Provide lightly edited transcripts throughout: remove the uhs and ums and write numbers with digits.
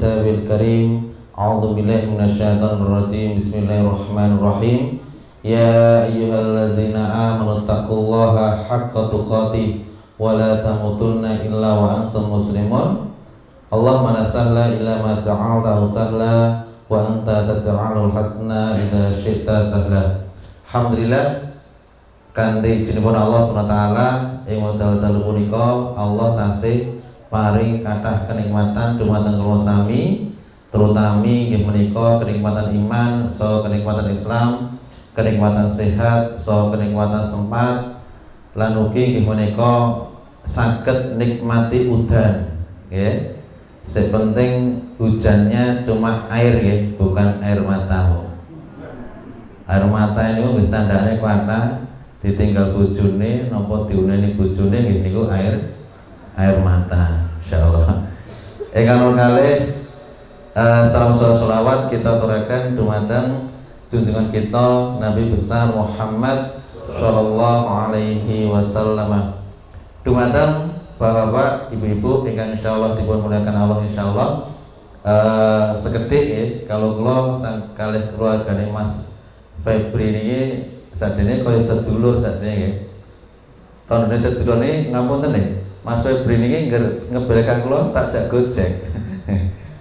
kitabil karim. A'udzu billahi minasyaitonir rajim. Bismillahirrahmanirrahim. Ya ayyuhalladzina amanu taqullaha haqqa tuqatih wa la tamutunna illa wa antum muslimun. Allahumma la sahla illa ma ja'altahu sahla wa anta taj'alul hasna idza syi'ta sahla. Alhamdulillah kanthi jenipun Allah Subhanahu wa taala ing wekdal punika Allah tasih paring kathah kenikmatan dumateng kula sami, terutami inggih menika kenikmatan iman, so kenikmatan Islam, kenikmatan sehat, so kenikmatan sempat, lan ugi inggih menika saged nikmati udan, nggih. Sing penting hujannya cuma air nggih, bukan air mata. Air mata niku nggih tandane kuatah ditinggal bojone napa diuneni bojone nggih niku air mata, insyaallah. Ingkang kalih salam sholawat kita aturaken dumateng junjungan kita Nabi besar Muhammad sallallahu alaihi wasallam. Dumateng bapak ibu-ibu ingkang insyaallah dipun muliakan Allah insyaallah. Sekedhik ya, kalau kula kalih keluargane Mas Febri niki sadene kaya sedulur sadene nggih. Tandane sedulur niki ngapunten nggih. Mas Febri niki ngebrekan kula tak jak Gojek.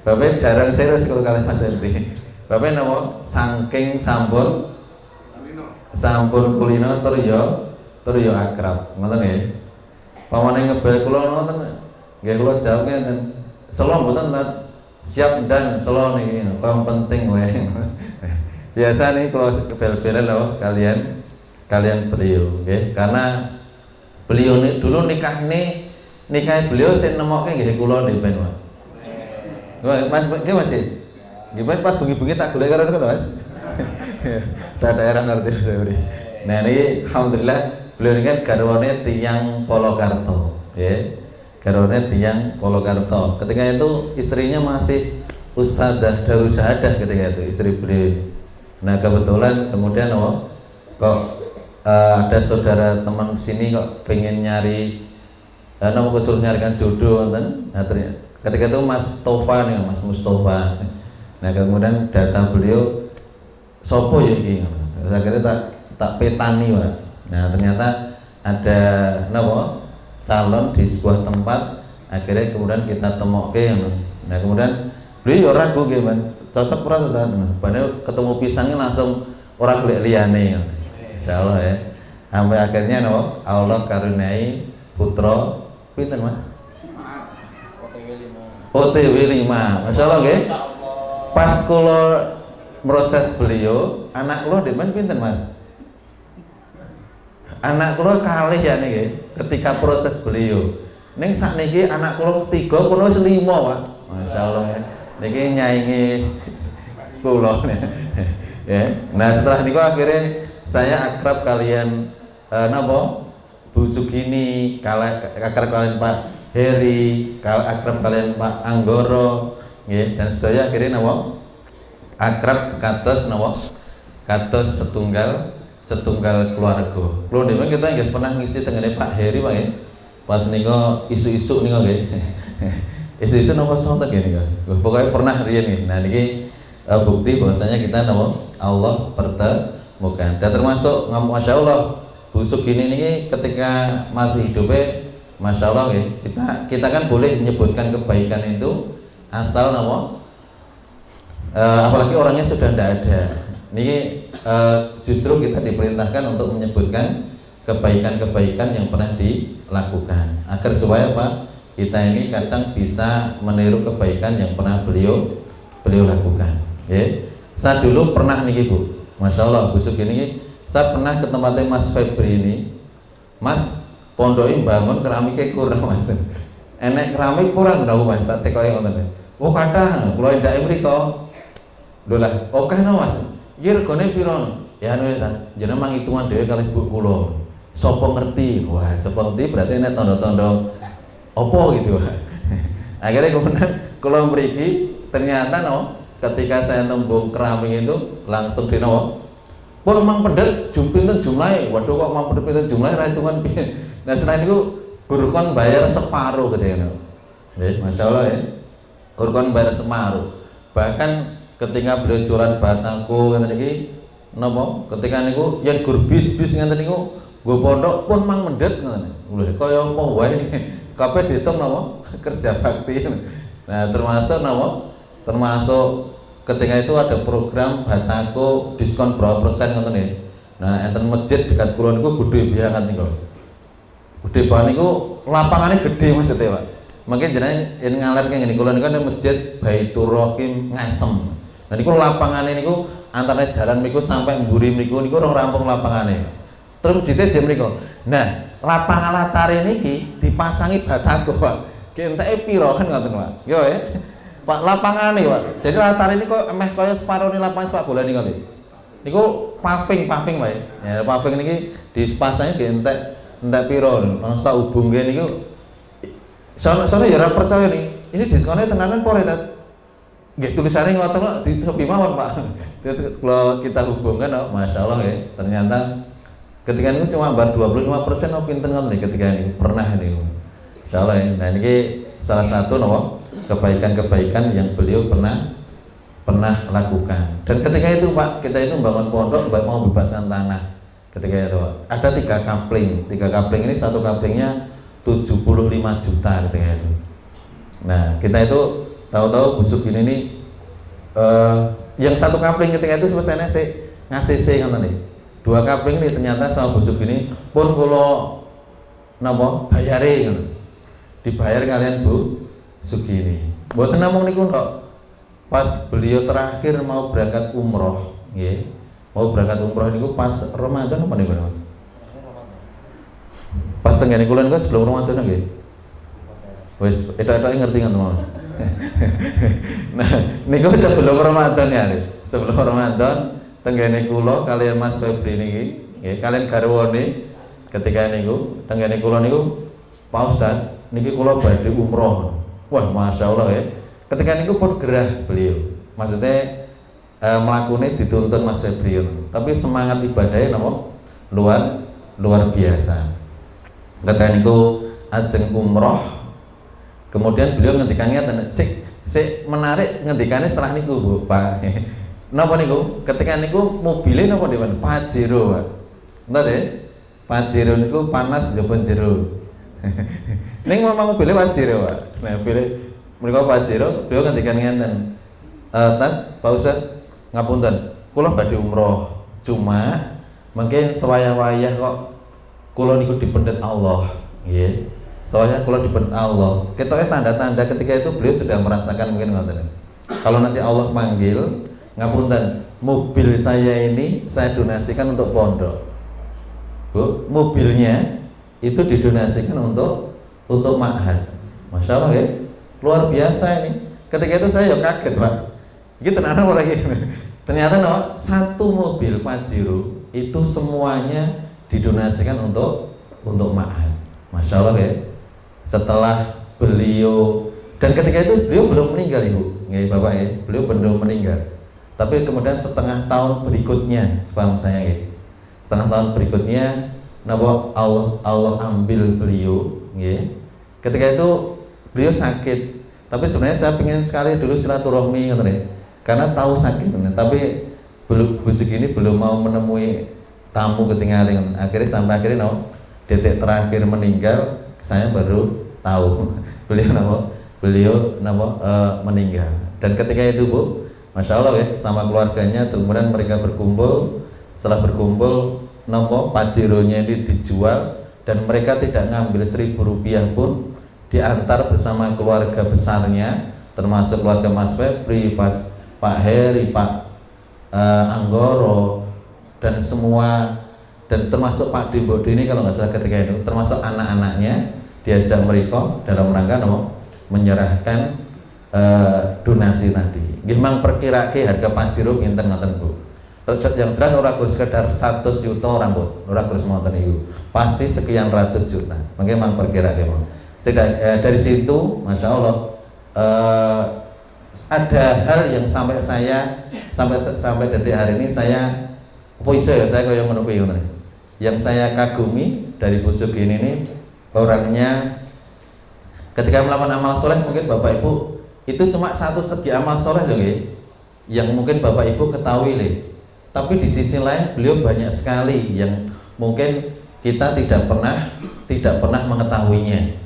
Bapak jarang serius kalau kali Mas Febri. Bapak napa saking sampun kulino tur yo akrab. Ngoten nggih. Pamane ngebel kula ngoten nggih kula jawab ngeten. Selo mboten siap dan selo niki yang penting wae. Biasa nih kalau bel-belan loh kalian beliau nggih. Karena beliau nih dulu nikah beliau saya nemokke nggih kula ndempen, Mas. Mas nggih Mas. Gimana pas bengi-bengi tak golek karo Mas. Daerah ngerti saya beri. Nah ini alhamdulillah beliau ini kan garwane tiyang Polokarto, nggih. Garwane tiyang Polokarto. Ketika itu istrinya masih Ustadzah Darussahadah ketika itu istri beliau. Nah kebetulan kemudian kok ada saudara teman sini kok pengen nyari suruh nyarikan jodoh kan. Nah, ketika itu Mas Tofa nih, Mas Mustafa. Nah kemudian data beliau sopo ya ini. Akhirnya tak petani Pak. Nah ternyata ada calon di sebuah tempat. Akhirnya kemudian kita temokke. Nah kemudian beliau ragu gimana? Cocok ora ta? Padahal ketemu pisangnya langsung ora golek liyane. Insyaallah ya. Sampai akhirnya Allah karuniai putra pinten Mas? OTW 5. Masyaallah nggih. Pas kula proses beliau, anak kula demen pinten Mas? Anak kula kalih ya niki ketika proses beliau. Ning sakniki anak kula 3 kula wis 5, Pak. Masyaallah ya. Niki nyaingi kula ya. Nah setelah niku akhirnya saya akrab kalian Bu Sugini, akrab kalian Pak Heri, akrab kalian Pak Anggoro, nggih, dan sedaya akhirnya akrab kados setunggal keluarga. Kulo niku kita nggih pernah ngisi tengene Pak Heri Pak nggih. Pas niku isu-isu niku nggih. Isu-isu napa sonten nggih niku. Pokoknya pernah riyen nggih. Nah niki bukti bahwasanya kita Allah pertemukan. Dan termasuk masyaallah busuk ini ketika masih hidupnya masyaallah ya, kita kan boleh menyebutkan kebaikan itu asal apalagi orangnya sudah tidak ada. Ini justru kita diperintahkan untuk menyebutkan kebaikan-kebaikan yang pernah dilakukan agar supaya apa? Kita ini kadang bisa meniru kebaikan yang pernah beliau lakukan. Ya. Saya dulu pernah niki Bu, masyaallah busuk ini saya pernah ke tempatnya Mas Febri ini. Mas pondoknya bangun keramiknya kurang Mas. Enek keramik kurang tahu Mas, tak tekoke ngoten. Oh kathah, kula ndak mriko. Lho lah, oke no Mas. Iki regane piro? Ya anu ta, jenengan mang hitungan dhewe kalih Bu kula. Sapa ngerti? Wah, seperti berarti enek tanda-tanda apa gitu. Akhirnya kemudian kula mriki ternyata ketika saya nembung keramik itu langsung pun mang pendet pinten jumlahe. Waduh kok mang pendet pinten jumlahe ra hitungan piye. Nah selain itu guru kon bayar separuh gitu ya. Nggih, masyaallah ya. urkon bayar Semeru. Bahkan ketika beliau jualan batako ngeten iki napa ketika niku yen gur bis ngeten niku nggo pondok pun mang mendhet ngoten. Lho kaya apa wae niki kabeh diitung napa kerja bakti. Nah, termasuk ketika itu ada program batako diskon berapa persen ngoten nggih. Nah, enten masjid dekat kula niku gedhe banget niku. Gedhe banget niku lapangane gedhe maksudnya, Pak. Mungkin jenenge yen ngaler kene ngene kula niku ada masjid Baitur Rahim Ngasem. Nah niku lapangane niku antara jalan niku sampai mburi niku ora rampung lapangane. Terus masjidnya jam niku. Nah, lapangan latare niki dipasangi batako, Pak. Ki enteke piro kan ngoten, Pak. Yo ya. Pak lapangane, Pak. Jadi latare niku emeh kaya separone lapangan sepak bola niku lho. Niku paving wae. Ya paving niki dipasangi ki entek piro. Langsung tak hubungke niku. Soalnya ya ora percaya nih. Ini diskonnya tenanan pore ta. Nggih tulisannya ngoten kok di tepi mawon, Pak. Kalau kita hubungkan, oh, Masya Allah ya. Ternyata ketika ini cuma bar 25% oh pinten kan nih ketika ini pernah ini. Insya Allah ya. Nah ini salah satu kebaikan-kebaikan yang beliau pernah lakukan. Dan ketika itu Pak, kita itu membangun pondok mau bebaskan tanah. Ketika itu ada 3 kapling. 3 kapling ini satu kaplingnya 75 juta ketika itu. Nah kita itu tahu-tahu busuk ini nih yang satu kapling ketika itu selesai ngasih kan nih 2 kapling ini ternyata sama busuk ini pun kalau napa bayare kan dibayar kalian Bu Sugini. Buat namung niku kok pas beliau terakhir mau berangkat umroh, nggih. Mau berangkat umroh niku pas Ramadan apa niku Mas? Pas tenggene kula niku sebelum Ramadan nggih. Wis etok-etok ngerti kan Mas. Nah, niku sebelum Ramadan ya. Sebelum Ramadan tenggene kula kalian Mas Febri niki, nggih, kalian garwane ketika niku tenggene kula niku Pak Ustaz niki kula badhe umroh. Wah, Masya Allah ya. Ketika niku pun gerah beliau. Maksudnya melakukannya dituntun Mas Febri. Tapi semangat ibadahnya luar biasa. Ketika niku ajeng umroh, kemudian beliau ngendikannya sik menarik ngendikannya setelah niku Bu Pak. Napa niku? Ketika niku mobilnya napa dewan Pajero Pak. Entar deh. Pajero niku panas njaba jero. Ning memang mobilnya Pajero Pak. Nah, pilih menika Pajero, beliau ngendikan ngenten. Pak Ustaz, ngapunten, kula badhe umroh. Cuma mungkin sewayah-wayah kok kula niku dipendet Allah, nggih. Soalnya kula dipendet Allah. Ketoke tanda-tanda ketika itu beliau sudah merasakan mungkin ngoten. Kalau nanti Allah panggil, ngapunten, mobil saya ini saya donasikan untuk pondok. Bu, mobilnya itu didonasikan untuk ma'had. Masya Allah ya, luar biasa ini. Ketika itu saya ya kaget Pak. Iki tenan ora iki. Ternyata satu mobil Pajero itu semuanya didonasikan untuk ma'had. Masya Allah ya. Setelah beliau dan ketika itu beliau belum meninggal Ibu, nggih Bapak ya, beliau belum meninggal. Tapi kemudian setengah tahun berikutnya, sepaham saya nggih. Setengah tahun berikutnya, napa Allah ambil beliau, nggih. Ketika itu beliau sakit, tapi sebenarnya saya ingin sekali dulu silaturahmi ngoten ya. Karena tahu sakit, tapi belum begini belum mau menemui tamu ketinggalan. Akhirnya detik terakhir meninggal. Saya baru tahu beliau meninggal. Dan ketika itu Bu, Masya Allah ya, sama keluarganya kemudian mereka berkumpul. Setelah berkumpul, Pajeronya ini dijual dan mereka tidak ngambil Rp1.000 pun, diantar bersama keluarga besarnya, termasuk keluarga Mas Febri, Pak Heri, Pak Anggoro, dan semua. Dan termasuk Pak Dimbodi ini kalau nggak salah ketika itu, termasuk anak-anaknya diajak mereka dalam rangka menyerahkan donasi tadi. Gimang perkirake harga Pajero pinten ngoten Bu. Terus yang jelas ora kurang sekedar 100 juta orang Bu, ora kurang ngoten niku. Pasti sekian ratus juta. Mungkin mang perkirake Bang. Dari situ Masya Allah ada hal yang sampai detik hari ini saya kayak menunggu yang saya kagumi dari Bu Sugini ini, orangnya ketika melakukan amal soleh mungkin Bapak Ibu itu cuma satu segi amal soleh loh ya, yang mungkin Bapak Ibu ketahui leh. Tapi di sisi lain beliau banyak sekali yang mungkin kita tidak pernah mengetahuinya.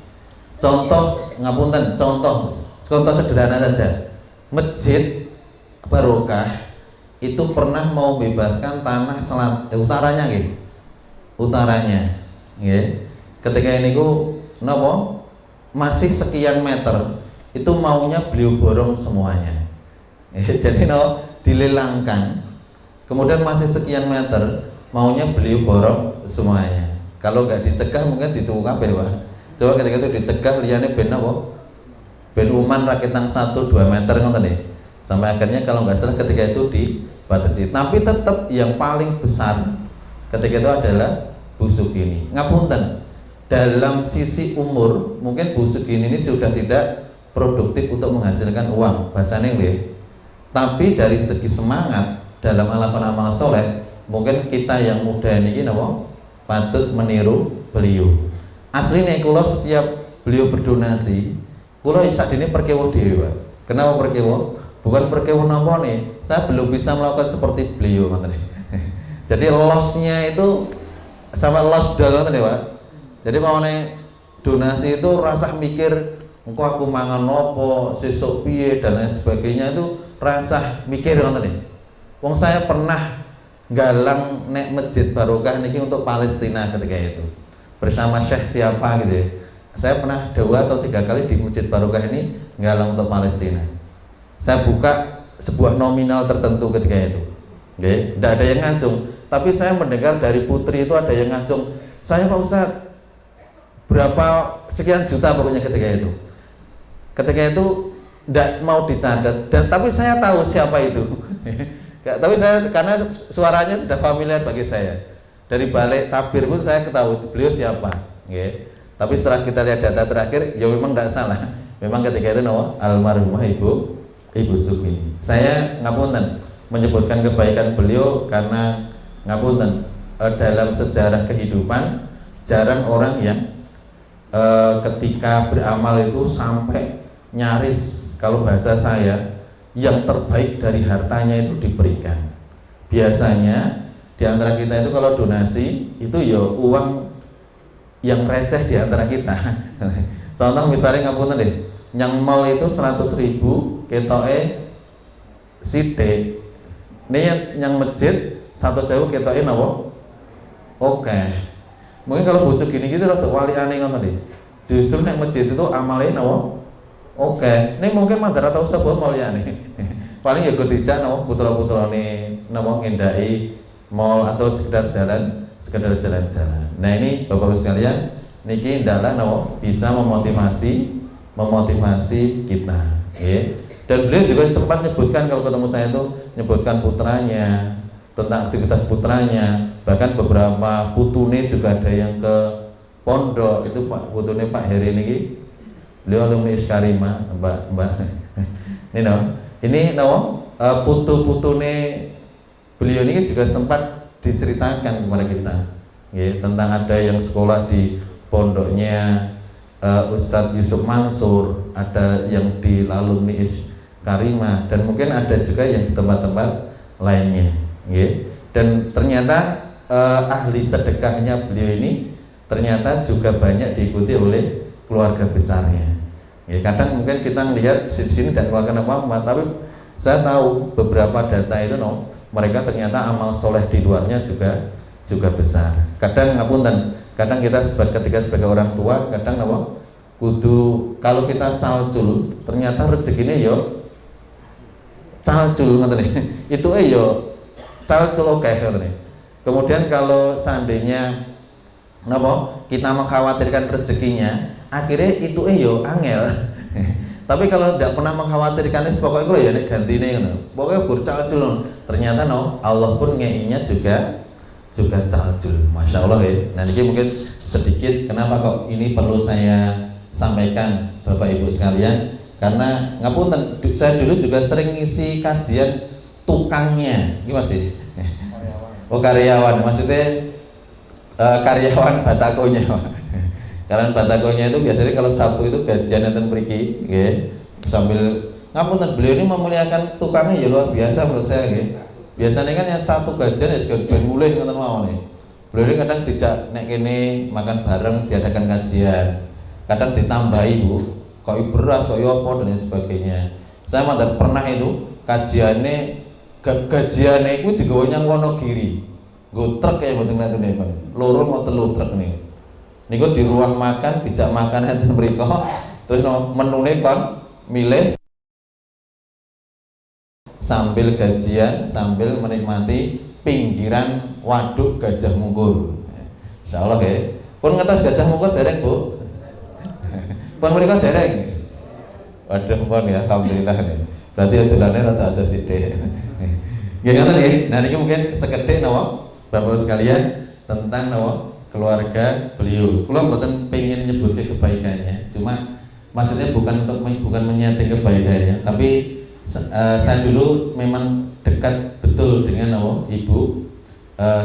Contoh ngapunten, contoh sederhana saja. Masjid Barokah itu pernah mau bebaskan tanah utaranya gitu. Utaranya. Nggih. Ketika ini napa? Masih sekian meter itu maunya beliau borong semuanya. Jadi dilelangkan. Kemudian masih sekian meter maunya beliau borong semuanya. Kalau nggak dicegah mungkin dituku kabeh, Pak. Coba ketika itu dicegah liyane ben apa? Ben uman rakitang 1-2 meter ngoten nggih. Sampai akhirnya kalau nggak salah ketika itu dibatasi. Tapi tetap yang paling besar ketika itu adalah Bu Sugini. Ngapunten, dalam sisi umur mungkin Bu Sugini ini sudah tidak produktif untuk menghasilkan uang, bahasanya nggih. Tapi dari segi semangat dalam amal soleh, mungkin kita yang muda ini patut meniru beliau. Aslinya kalau setiap beliau berdonasi, kalau saat ini perkewuh dhewe, Pak. Kenapa perkewuh? Bukan perkewuh napa nih, saya belum bisa melakukan seperti beliau ngoten. Jadi lossnya itu sama loss dalam ngoten Pak. Jadi pamane donasi itu rasa mikir engko aku mangan nopo, sesuk piye dan lain sebagainya itu rasa mikir ngoten. Wong saya pernah galang nek Masjid Barokah niki untuk Palestina ketika itu bersama Syekh siapa gitu ya. Saya pernah 2 atau 3 kali di Masjid Barokah ini galang untuk Palestina. Saya buka sebuah nominal tertentu ketika itu. Oke, tidak ada yang ngacung. Tapi saya mendengar dari putri itu ada yang ngacung. Saya Pak Ustadz berapa sekian juta pokoknya ketika itu. Ketika itu tidak mau dicatat dan tapi saya tahu siapa itu. Tapi saya karena suaranya sudah familiar bagi saya. Dari balik tabir pun saya ketahui beliau siapa. Okay. Tapi setelah kita lihat data terakhir, ya memang tidak salah. Memang ketika itu almarhumah Ibu Sugini. Saya ngapunten menyebutkan kebaikan beliau karena ngapunten dalam sejarah kehidupan jarang orang yang ketika beramal itu sampai nyaris, kalau bahasa saya, yang terbaik dari hartanya itu diberikan. Biasanya di antara kita itu kalau donasi itu ya uang yang receh di antara kita. Contoh misalnya ngapunten deh, yang mall itu 100.000 ketoke sithik. Nih yang masjid 100.000 ketoke napa? Oke. Mungkin kalau busuk gini gitu rada waliane ngoten deh. Justru yang masjid itu amale napa? Oke, ini mungkin mandara tau sapa mulyane. Paling ya kutijak putra-putrane ngendai mall atau sekedar jalan-jalan. Nah, ini Bapak-Ibu sekalian, niki adalah bisa memotivasi kita, ya. Dan beliau juga sempat nyebutkan kalau ketemu saya itu nyebutkan putranya, tentang aktivitas putranya, bahkan beberapa putune juga ada yang ke pondok itu Pak putune Pak Heri niki. Beliau alumni Iskarima, Mbak. Ini putu-putune beliau ini juga sempat diceritakan kepada kita, ya, tentang ada yang sekolah di pondoknya Ustadz Yusuf Mansur, ada yang di alumni Iskarima, dan mungkin ada juga yang di tempat-tempat lainnya, ya. Dan ternyata ahli sedekahnya beliau ini ternyata juga banyak diikuti oleh keluarga besarnya. Ya, kadang mungkin kita melihat di sini tidak keluarga apa-apa, tapi saya tahu beberapa data itu mereka ternyata amal soleh di luarnya juga besar. Kadang ngapunten, kadang kita ketika sebagai orang tua kadang kudu kalau kita calcul ternyata rezekinya yo calcul ngoten itu yo calcul oke ngoten. Kemudian kalau seandainya kita mengkhawatirkan rezekinya, akhirnya itu yo angel. Tapi kalau tidak pernah mengkhawatirkan itu pokoknya kalau ya nek gantine ngono. Pokoknya bercalcul. Ternyata Allah pun ngeinya juga calcul. Masya Allah ya. Nah ini mungkin sedikit kenapa kok ini perlu saya sampaikan Bapak Ibu sekalian, karena ngapunten saya dulu juga sering ngisi kajian tukangnya. Gimana sih? Oh karyawan, maksudnya karyawan batakonya. Karena batakonya itu biasanya kalau Sabtu itu gajian enten mriki, nggih. Sambil Ngapunten, beliau ini memuliakan tukangnya ya luar biasa menurut saya nggih. Biasanya kan yang satu gajian ya segan mulih ngoten mawon. Beliau ini kadang dijak nek kene makan bareng diadakan kajian. Kadang ditambahi Bu, kok beras kok apa dan lain sebagainya. Saya mandat pernah itu kajiannya gajiannya itu digawe nyang Wonogiri. Nggo truk kaya mboten ngeten niku. Loro mau telu truk niku. Niku di ruang makan dijak makan enten mriku. Terus menune kon milih sambil gajian, sambil menikmati pinggiran waduk Gajah Mungkur. Insyaallah ya. Pun ngetos Gajah Mungkur dereng, Bu. Pun mriku dereng. Waduh pun ya, alhamdulillah nih. Berarti adolane rada-rada sithik. Nggih ngoten nggih. Nah niki mungkin sekedhik napa Bapak sekalian tentang napa keluarga beliau. Kula mboten pengen nyebutke kebaikannya, cuma maksudnya bukan menyating kebaikannya, tapi saya dulu memang dekat betul dengan Ibu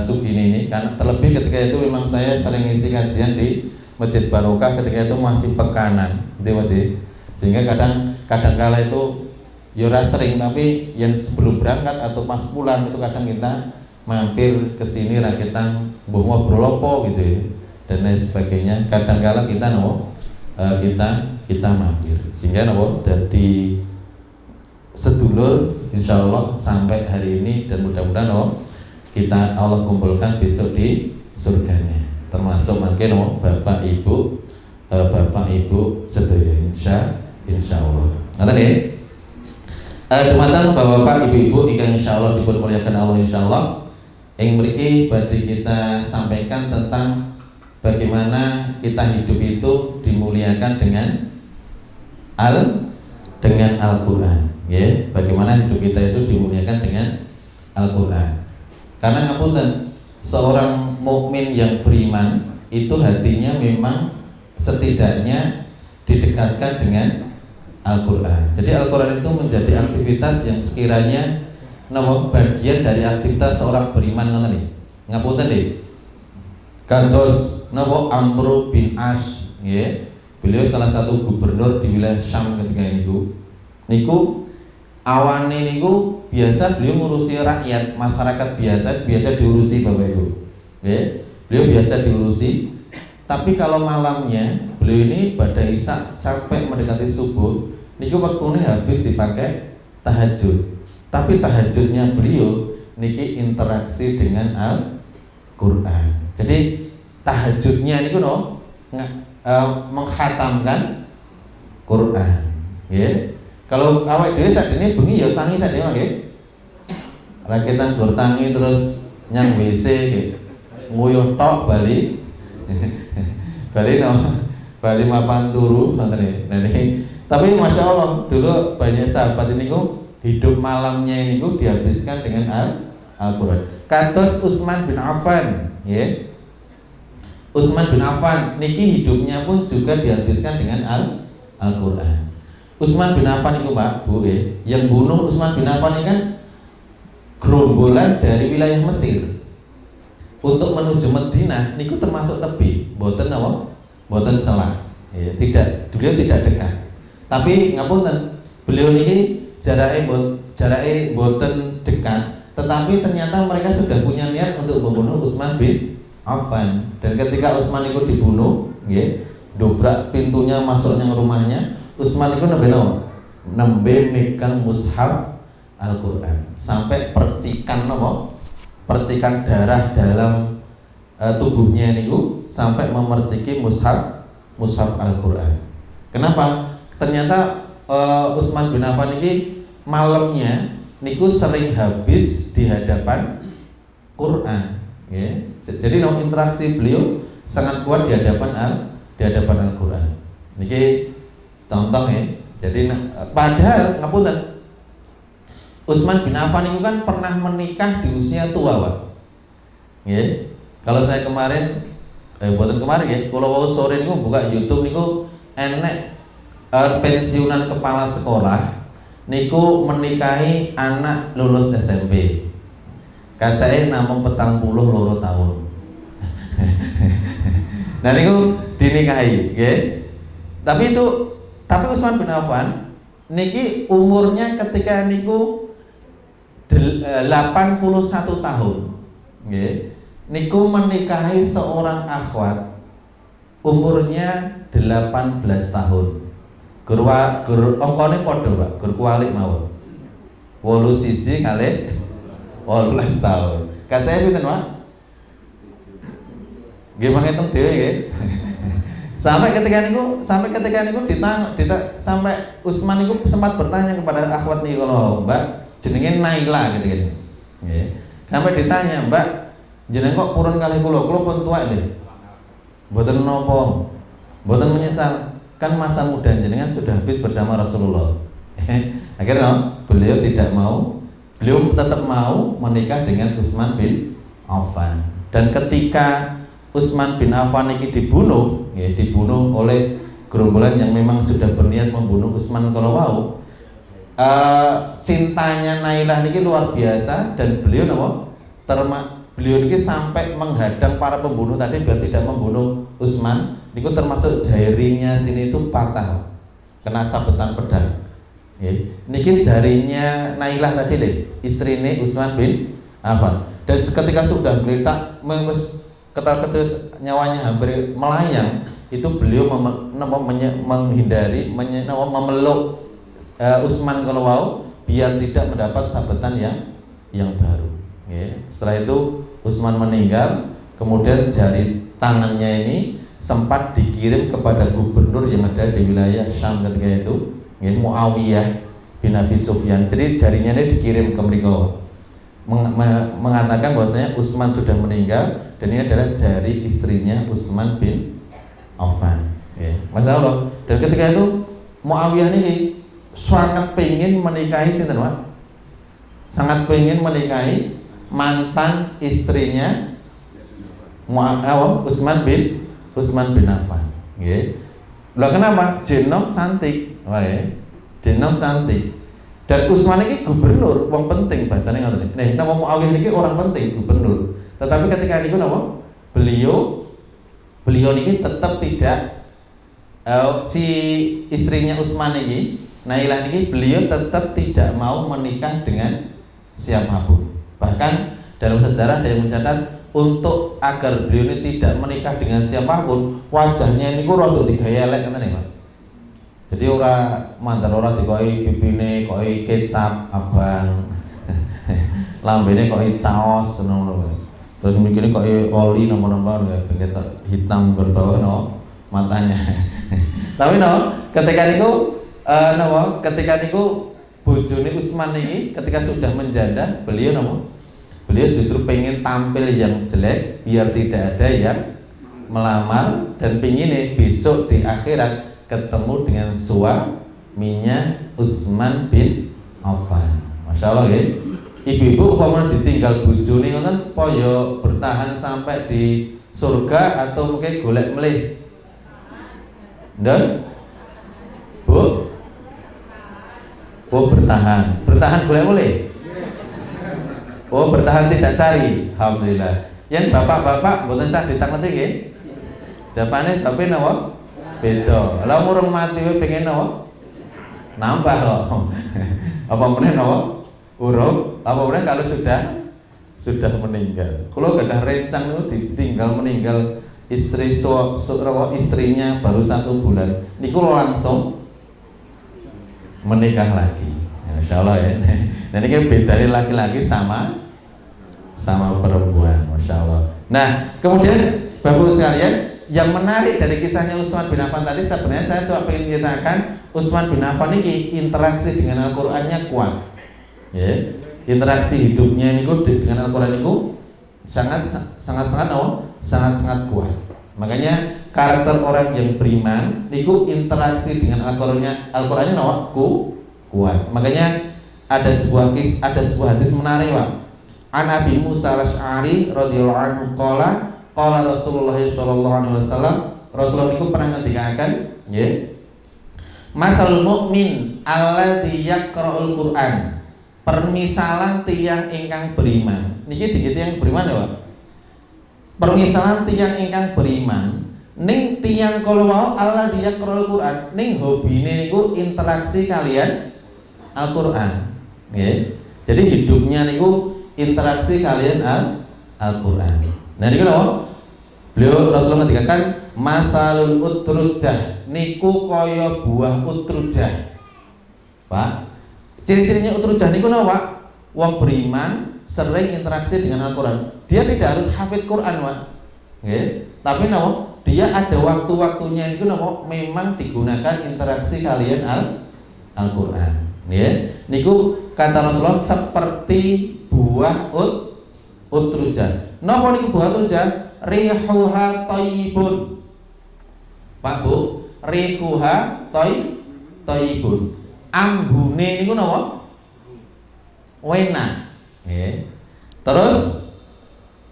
Sugini ini, karena terlebih ketika itu memang saya sering ngisi kajian di Masjid Barokah ketika itu masih pekanan, gitu masih, sehingga kadang kala itu yura sering, tapi yang sebelum berangkat atau pas pulang itu kadang kita mampir ke sini rakitan mbuh ngobrol apa gitu ya dan lain sebagainya. Kadang kala kita kita mampir, sehingga jadi sedulur insyaallah sampai hari ini, dan mudah-mudahan kita Allah kumpulkan besok di surganya, termasuk mungkin Bapak Ibu sedaya insyaallah. Ngoten nggih. Dumateng Bapak Ibu-ibu ingkang insyaallah dipun muliakan Allah insyaallah, ing mriki badhe kita sampaikan tentang bagaimana kita hidup itu dimuliakan dengan Al-Qur'an. Ya, bagaimana hidup kita itu dimuliakan dengan Al-Qur'an. Karena ngapunten, seorang mukmin yang beriman itu hatinya memang setidaknya didekatkan dengan Al-Qur'an. Jadi Al-Qur'an itu menjadi aktivitas yang sekiranya bagian dari aktivitas seorang beriman ngoten nggih. Ngapunten nggih. Kados Amr bin As, nggih. Beliau salah satu gubernur di wilayah Syam ketika niku awane niku biasa beliau ngurusi rakyat, masyarakat biasa diurusi Bapak Ibu. Nggih. Beliau biasa diurusi. Tapi kalau malamnya beliau ini pada isya sampai mendekati subuh niku waktunya habis dipakai tahajud. Tapi tahajudnya beliau niki interaksi dengan Al-Qur'an. Jadi tahajudnya niku menghatamkan Quran. Nggih. Kalau awake dhewe sakdene bengi ya tangi sakdene nggih. Rakitan gur tangi terus nyang WC nggih. Nguyuh tok bali. Bali mapan turu ngoten nggih. Nah niki tapi Masya Allah dulu banyak sahabat ini hidup malamnya ini dihabiskan dengan Al-Qur'an. Kados Utsman bin Affan, ya. Utsman bin Affan niki hidupnya pun juga dihabiskan dengan Al-Qur'an. Utsman bin Affan itu Pak, Bu, ya. Yang bunuh Utsman bin Affan ini kan gerombolan dari wilayah Mesir. Untuk menuju Madinah niku termasuk tebih, mboten napa? Mboten celah. Ya, beliau tidak dekat. Tapi ngapunten, beliau niki jarake mboten dekat, tetapi ternyata mereka sudah punya niat untuk membunuh Utsman bin Affan. Dan ketika Utsman itu dibunuh, nggih, dobrak pintunya masuknya rumahnya, Utsman itu nembe megang mushaf Al-Qur'an. Sampai percikan darah dalam tubuhnya niku sampai memerciki mushaf Al-Qur'an. Kenapa? Ternyata Utsman bin Affan ini malamnya niku sering habis di hadapan Quran, ya. Jadi interaksi beliau sangat kuat di hadapan Al-Quran. Niki contoh ya. Jadi padahal ngapunten, Utsman bin Affan itu kan pernah menikah di usia tua, Pak. Ya. Kalau saya kemarin buatan kemarin ya, kalau sore niku buka YouTube niku enek pensiunan kepala sekolah niku menikahi anak lulus SMP. Kacae namung 42 tahun. Nah niku dinikahi, nggih. Tapi Utsman bin Affan niki umurnya ketika niku 81 tahun. Nggih. Niku menikahi seorang akhwat umurnya 18 tahun. Gur angkane padha, Pak. Gur kualik mawon. 81 kali 18 tahun. Kacae pinten, Pak? Nggih mangketung dhewe nggih. Sampai ketika niku sampai Utsman niku sempat bertanya kepada akhwat niku kalau Mbak jenenge Naila gitu kan. Nggih. Sampai ditanya, "Mbak, jenengan kok purun kalih kula pun tuwek lho." Mboten napa, mboten menyesal. Kan masa muda jenengan sudah habis bersama Rasulullah. Akhirnya beliau tetap mau menikah dengan Utsman bin Affan. Dan ketika Utsman bin Affan ini dibunuh oleh gerombolan yang memang sudah berniat membunuh Utsman kalau mau, cintanya Nailah ini luar biasa dan beliau ini sampai menghadang para pembunuh tadi biar tidak membunuh Utsman. Niku termasuk jarinya sini itu patah, kena sabetan pedang. Niki jarinya Nailah tadi deh, istrine Utsman bin Affan. Dan ketika sudah geletak ketal-ketul nyawanya hampir melayang, itu beliau menghindari memeluk Utsman kalau mau biar tidak mendapat sabetan yang baru. Setelah itu Utsman meninggal, kemudian jari tangannya ini sempat dikirim kepada gubernur yang ada di wilayah Syam ketika itu, Muawiyah bin Abi Sufyan. Jadi jarinya ini dikirim ke mereka, mengatakan bahwasanya Utsman sudah meninggal dan ini adalah jari istrinya Utsman bin Affan. Masya Allah. Dan ketika itu Muawiyah ini sangat pengen menikahi sinten, Pak? Sangat pengen menikahi mantan istrinya Utsman bin Affan. Lah kenapa? Jenom cantik. Jenom cantik. Dan Utsman ini gubernur, wong penting bahasane ngoten. Nih, nama Muawiyah niki orang penting, gubernur. Tetapi ketika niku napa? Beliau niki tetap tidak si istrinya Utsman ini, Nailah niki beliau tetap tidak mau menikah dengan siapapun. Bahkan dalam sejarah ada yang mencatat untuk agar beliau ini tidak menikah dengan siapapun, wajahnya ini rada digaya elek ngene, Pak. Jadi ora dikoi pipine koi kecap abang. Lambene koi caos ngono. Terus mikirnya koi oli nomor-nomor ya pengen hitam berbawah matanya. Tapi ketika niku bojone Utsman ini ketika sudah menjanda, beliau justru pengen tampil yang jelek biar tidak ada yang melamar dan pengen besok di akhirat ketemu dengan suaminya Utsman bin Affan. Masya Allah ya. Ibu-ibu umpamanya ditinggal bojone ngoten poyo bertahan sampai di surga atau mungkin golek melih. Dan Bu bertahan golek melih. Oh bertahan tidak cari, alhamdulillah. Yang bapak-bapak mboten sah ditangleti nggih. Japane tapi napa? Beda. Lah murung mati wae pengen napa? Nambah kok. Apa meneh napa? Urung, apa meneh kalau sudah meninggal. Kalau gadah rencang niku ditinggal meninggal istrinya baru 1 bulan. Niku langsung menikah lagi. Insyaallah ya. Nah ini bedanya laki-laki sama perempuan, Masya Allah. Nah kemudian Bapak sekalian, yang menarik dari kisahnya Utsman bin Affan tadi sebenarnya saya coba ingin menyatakan Utsman bin Affan ini interaksi dengan Al-Qur'annya kuat. Interaksi hidupnya ini dengan Al-Qur'an itu sangat kuat. Makanya karakter orang yang beriman itu interaksi dengan Al-Qur'annya kuat. Makanya ada sebuah hadis menarik, Pak. An Abi Musa al-Asy'ari radhiyallahu anhu qala Rasulullah sallallahu alaihi wasallam, Rasulullah itu pernah ngendikaken, nggih. Masalul mukmin alladzi yaqra'ul Qur'an. Permisalan tiyang ingkang beriman. Niki dikit yang beriman ya, Pak. Permisalan tiyang ingkang beriman ning tiyang kala wau Allah yaqra'ul Quran ning hobine niku interaksi kalian Al-Qur'an. Nggih. Jadi hidupnya niku interaksi kalian Al-Qur'an. Nah niku napa? Beliau Rasulullah ngendikaken masalul utrujah niku kaya buah utrujah. Pak, ciri-cirinya utrujah niku napa, Pak? Wong beriman sering interaksi dengan Al-Qur'an. Dia tidak harus hafid Quran, Pak. Nggih. Tapi napa? Dia ada waktu-waktunya itu napa memang digunakan interaksi kalian Al-Qur'an. Nggih. Niku kata Rasulullah seperti buah utrujah. Napa niku buah utrujah? Rihuha thayyibun. Pak Bu, rihuha thayyibun. Ambune niku napa? Enak. Nggih. Terus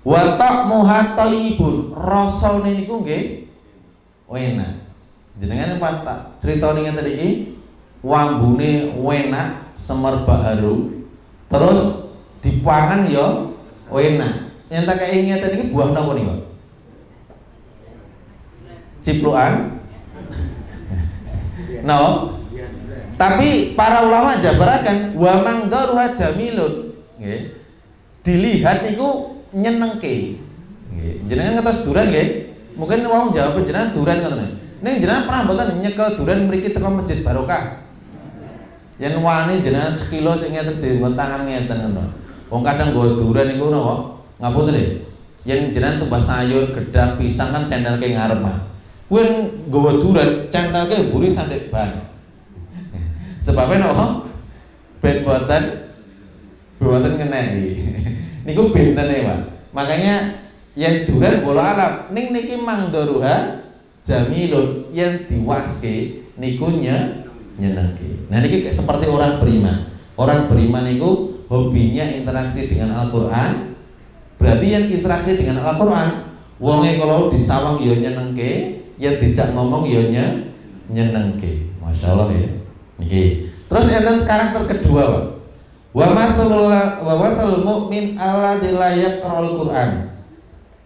wa ta'muha thayyibun. Rasane niku nggih enak. Jenengan tak critane ngeten iki, wambune enak, semerbak harum. Terus dipangan ya enak. Yang tak kaya ngeten iki buah napa niku? Ciplukan. No. Tapi para ulama jabaraken wa mangdaruha jamilun. Nggih. Dilihat niku nyenengke. Nggih. Jenengan ngertos duran nggih? Mungkin wong jawab jenengan duran ngoten. Ning jenengan pernah mboten nyekel duran mriki teko Masjid Barokah? Yen wani jenengan sekilo sing ngeten dienggo tangan ngeten ngono. Wong kadang nggo duran niku napa? Ngapunten nggih. Yen jenengan tumbas sayur, gedang, pisang kan cendhelke ngarep mah. Kuwi nggawa duran cendhelke mburi sandek ban. Sebabnya napa? Ben boten ngenehi. Niku bentene, Pak. Makanya yang duran bola alam ning niki mangdaruha jamilun, yang diwaske niku nyenengke. Nah niki seperti orang beriman. Orang beriman niku hobinya interaksi dengan Al-Qur'an. Berarti yang interaksi dengan Al-Qur'an wonge kalau disawang ya nyenengke, yang dijak ngomong ya nyenengke. Masyaallah ya. Niki. Terus enten karakter kedua, Pak. Wa masalul mukmin alladzi la yaqra'ul Qur'an.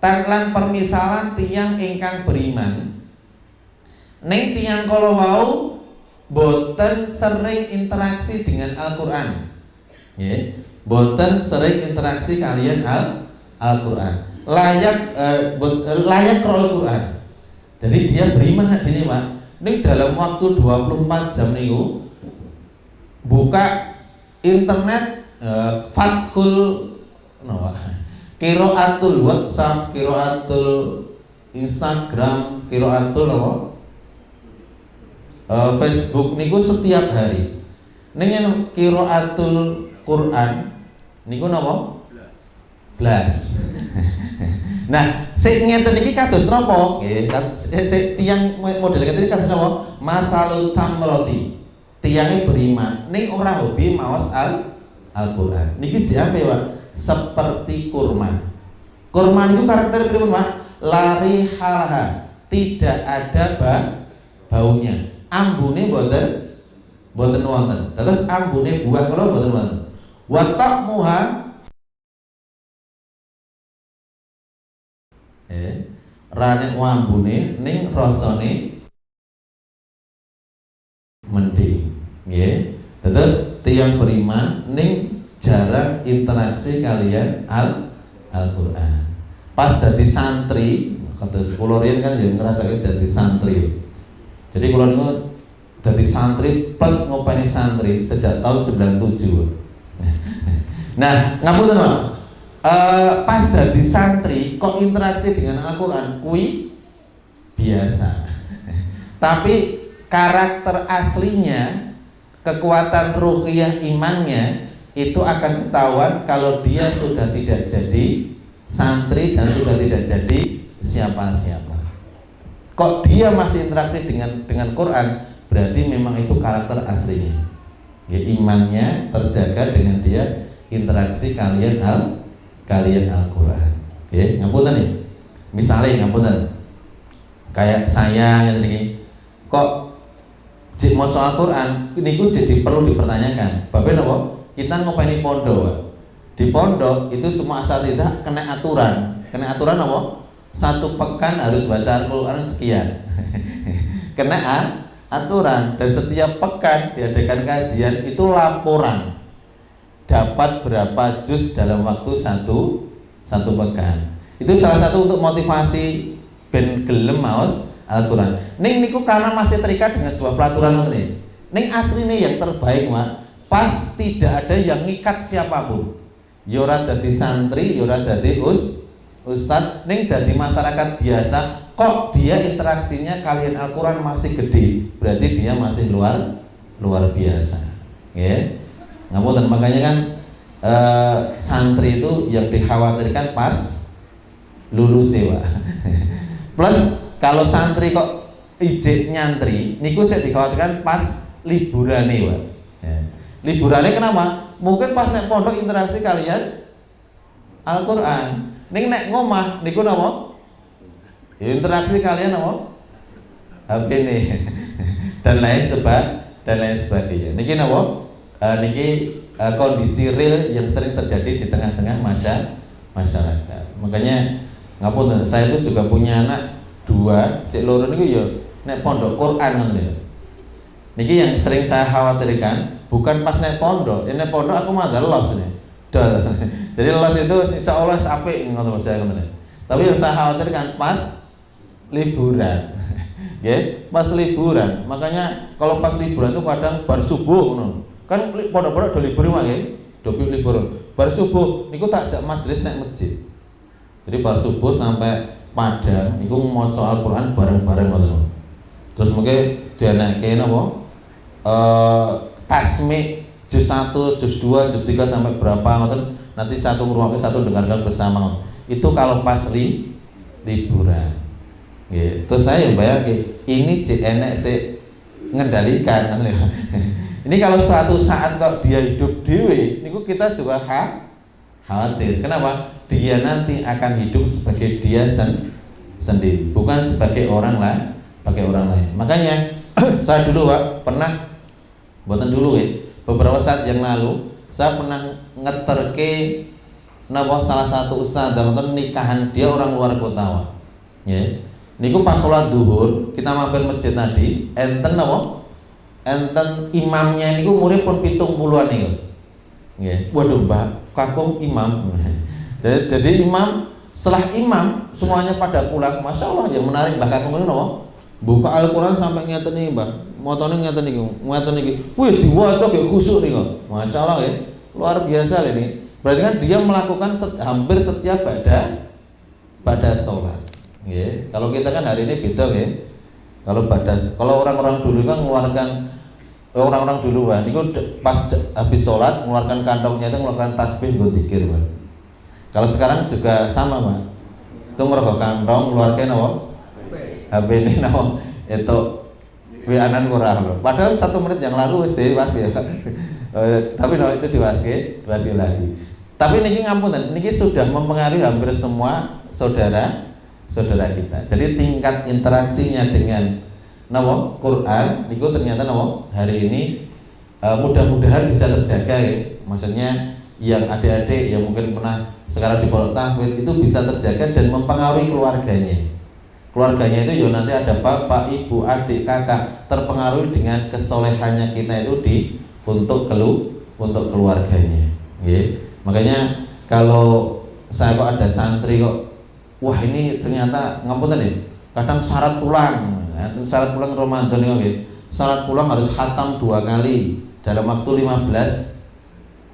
Lan permisalan tiyang ingkang beriman ning tiyang kala wau boten sering interaksi dengan Al-Qur'an. Nggih, boten sering interaksi kalian Al-Qur'an. Layak Qur'an Qur'an. Jadi dia beriman hadine, Pak. Ning dalam waktu 24 jam niku buka internet, fathul qiraatul WhatsApp, qiraatul Instagram, qiraatul Facebook niku setiap hari. Ning yen qiraatul Quran niku napa? Blas. Nah, sing ngenten iki kados napa? Nggih, sik tiyang model ngeten iki kados napa? Masalul tamroti. Tiyange beriman ning ora hobi maos Al-Qur'an. Niki jek ape, Pak? Seperti kurma. Kurma niku karakter pripun, Pak? Lari halaha, tidak ada baunya. Ambune boten wonten. Terus ambune buah kala boten wonten. Wa ta'muha rane ambune ning rasane mending. Nggih. Terus tiyang beriman ning jarang interaksi kalian Al-Qur'an. Pas dadi santri, kados kula riyen kan ya ngrasake dadi santri. Jadi kula niku dadi santri plus ngopeni santri sejak tahun 97. Nah, ngapunten, Pak. Pas dadi santri kok interaksi dengan Al-Qur'an kuwi biasa. Tapi karakter aslinya, kekuatan ruhiyah imannya itu akan ketahuan kalau dia sudah tidak jadi santri dan sudah tidak jadi siapa-siapa. Kok dia masih interaksi dengan Quran, berarti memang itu karakter aslinya. Ya, imannya terjaga dengan dia interaksi kalian Al-Quran. Ya, ngapunten nih. Misalnya ngapunten. Kayak saya ngene iki. Kok jek maca Al-Qur'an niku jadi perlu dipertanyakan. Bapak napa? Kita ngopeni pondok, Pak. Di pondok itu semua asatidzah kena aturan. Kena aturan apa? satu pekan harus baca Al-Quran sekian. Kena aturan, dan setiap pekan diadakan kajian itu laporan dapat berapa juz dalam waktu satu pekan. Itu salah satu untuk motivasi ben gelem maos Al-Quran. Ning niku karena masih terikat dengan sebuah peraturan ngoten. Ning asline yang terbaik, Mak, pas tidak ada yang ngikat siapapun. Ya ora dadi santri, ya ora dadi ustad, ning dadi masyarakat biasa, kok dia interaksinya kalian Al-Quran masih gede, berarti dia masih luar biasa. Ya. Ngapunten, makanya kan santri itu yang dikhawatirkan pas lulus ya, Pak. Plus kalau santri kok ijek nyantri, niku saya dikhawatirkan pas liburan nih, Pak. Ya. Liburannya kenapa? Mungkin pas nek pondok interaksi kalian Al-Quran, ning nek ngomah niku napa? Ya, interaksi kalian napa? HP nih dan lain sebagainya. Niki napa? Niki kondisi real yang sering terjadi di tengah-tengah masyarakat. Makanya ngapunten, saya itu juga punya anak 2, sik loro niku ya nek pondok Quran ngoten ya. Niki yang sering saya khawatirkan bukan pas nek pondok, nek pondok aku malah los nih. Dol. Jadi los itu insya Allah apik ngoten saya ngoten. Tapi yang saya khawatirkan pas liburan. Nggih, pas liburan. Makanya kalau pas liburan itu kadang bar subuh ngono. Kan pondok-pondok do libur mah nggih. Do libur. Bar subuh niku tak jak majelis nek masjid. Jadi bar subuh sampai Padang niku maca Al-Qur'an bareng-bareng ngoten. Terus mungkin dianake napa? Tasmi juz 1, juz 2, juz 3 sampai berapa ngoten. Nanti satu ngrungokke, satu dengarkan bersama. Itu kalau pas liburan. Nggih. Terus saya bayangke ini jek enek sik ngendalikan ngoten lho. Ini kalau suatu saat kok dia hidup dewe, niku kita juga khawatir. Kenapa? Dia nanti akan hidup sebagai dia sendiri, bukan sebagai orang lain. Makanya saya dulu, Pak, pernah buatan dulu ya, beberapa saat yang lalu saya pernah ngeterke salah satu ustadzah nonton nikahan dia orang luar kota, Pak. Ya. Niku pas sholat duhur kita mampir masjid tadi, enten imamnya niku umure pun 70-an niku. Nggih. Waduh, Mbak, kakung imam. Jadi imam, setelah imam semuanya pada pulang. Masya Allah, yang menarik Mbak kakung ini napa? Buka Al-Quran sampai ngeten nih, Mbak. Motone ngeten niki. Wih, diwaca ge khusuk niku. Masya Allah ya. Luar biasa ini. Berarti kan dia melakukan hampir setiap pada sholat. Nggih. Kalau kita kan hari ini beda nggih. Kalau orang-orang dulu kan mengeluarkan orang-orang dulu, Pak, niku pas habis sholat mengeluarkan kantongnya itu mengeluarkan tasbih nggo dzikir, Pak. Kalau sekarang juga sama, Pak. Itu ngerokok kantong mengeluarkan apa? HP ini napa? Itu WA-an kurang. Padahal 1 menit yang lalu wis diwas ya. Tapi itu diwas lagi. Tapi niki ngapunten, niki sudah mempengaruhi hampir semua saudara kita. Jadi tingkat interaksinya dengan napa Quran niku ternyata napa hari ini mudah-mudahan bisa terjaga ya. Maksudnya yang adik-adik yang mungkin pernah sekarang di pondok tahfidz itu bisa terjaga dan mempengaruhi keluarganya. Keluarganya itu ya nanti ada bapak, ibu, adik, kakak terpengaruhi dengan kesolehannya kita itu untuk keluarganya. Okay. Makanya kalau saya kok ada santri kok, wah ini ternyata ngapunten ya, kadang syarat pulang Ramadan ya, syarat pulang harus khatam 2 kali dalam waktu 15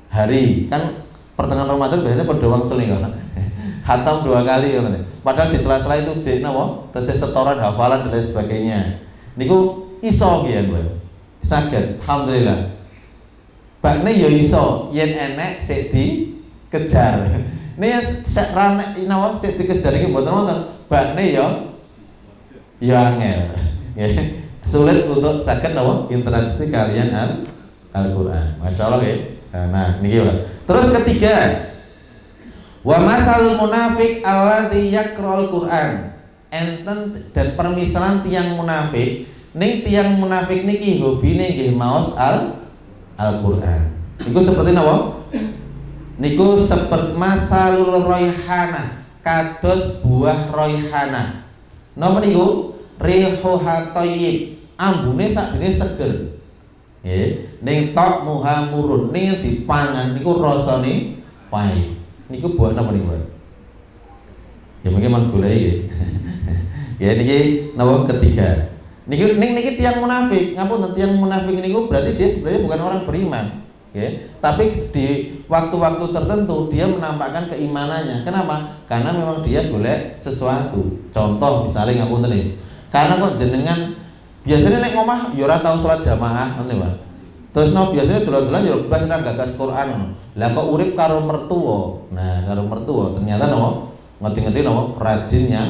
hari. Kan pertengahan Ramadan biasanya pada wangsul kan. Khatam 2 kali kan. Padahal di sela-sela itu jek napa? Tesis setoran, hafalan dan lain sebagainya. Niku iso kian, Mbak. Saged, alhamdulillah. Bakne ya iso, yen enek sik dikejar. Nek sik rane napa sik dikejar iki mboten wonten. Bakne ya angel. Sulit untuk saged napa interaksi kalian Al-Qur'an. Masyaallah ya. Nah, niki Pak. Terus ketiga, wa masalul munafik alladzi yaqra'ul Qur'an. Enten dan permisalan tiang munafik, ning tiang munafik niki hobine nggih maos Al-Qur'an. Niku seperti napa? Niku seperti masalul raihana, kados buah raihana. Napa niku? Rihuha thayyib. Ambune sakdene seger. Nggih, ning tok muhamurun, ning dipangan niku rasane pahit. Niku buah napa niku? Ya mungkin manggolai nggih. Ya niki napa ketiga. Niki tiyang munafik. Ngapunten, tiyang munafik niku berarti dia sebenarnya bukan orang beriman. Okay. Tapi di waktu-waktu tertentu dia menampakkan keimanannya. Kenapa? Karena memang dia golek sesuatu. Contoh misalnya ngapunten nih. Karena kok jenengan biasanya nek ngomah ya ora tau salat jamaah ngono Pak. Terus biasanya dolan-dolan ya blas ora gagas Quran ngono. Lah kok urip karo mertua. Nah, karo mertua ternyata ngerti-ngerti rajin yang